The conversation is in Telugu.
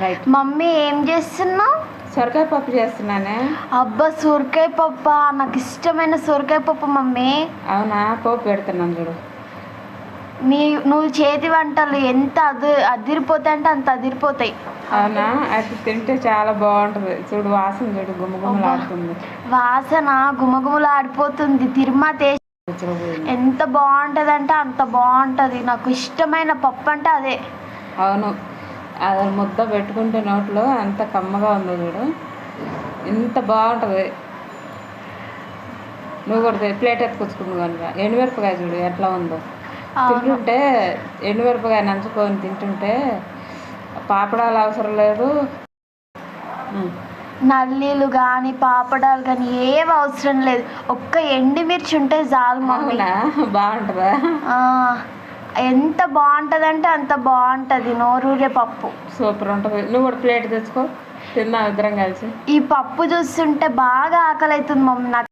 రైట్. మమ్మీ ఏం చేస్తున్నావు? సొరకాయ పప్పు చేస్తున్నానే. అబ్బా సొరకాయ పప్పా, నాకు ఇష్టమైన సొరకాయ పప్పు మమ్మీ. అవునా, పోపు పెడుతున్నాను చూడు. నువ్వు చేతి వంటలు ఎంత అదిరిపోతాయి అంటే అంత అదిరిపోతాయి. అవునా, అది తింటే చాలా బాగుంటుంది. చూడు వాసన, చూడు గుమగుమలాడుతుంది. వాసన గుమగుమలాడిపోతుంది. తిరుమత ఎంత బాగుంటుంది అంటే అంత బాగుంటుంది. నాకు ఇష్టమైన పప్పు అంటే అదే. అవును, అది ముద్ద పెట్టుకుంటే నోట్లో ఎంత కమ్మగా ఉందో చూడు, ఎంత బాగుంటుంది. నువ్వు కూడా ప్లేట్ ఎత్తుకొచ్చుకుంది కనుక. ఎండుమిరపకాయ చూడు ఎట్లా ఉందో. తింటుంటే ఎండుమిరపకాయ నంచుకొని తింటుంటే పాపడాలు అవసరం లేదు, నల్లీలు కానీ పాపడాలు కానీ ఏవి అవసరం లేదు. ఒక్క ఎండుమిర్చి ఉంటే చాలు మమ్మీ. బాగుంటుందా? ఎంత బాగుంటుంది అంటే అంత బాగుంటుంది. నోరూరే పప్పు సూపర్ ఉంటుంది. నువ్వు కూడా ప్లేట్ తెచ్చుకో, తిన్నా ఇద్దరం కలిసి. ఈ పప్పు చూస్తుంటే బాగా ఆకలి అవుతుంది మమ్మీ నాకు.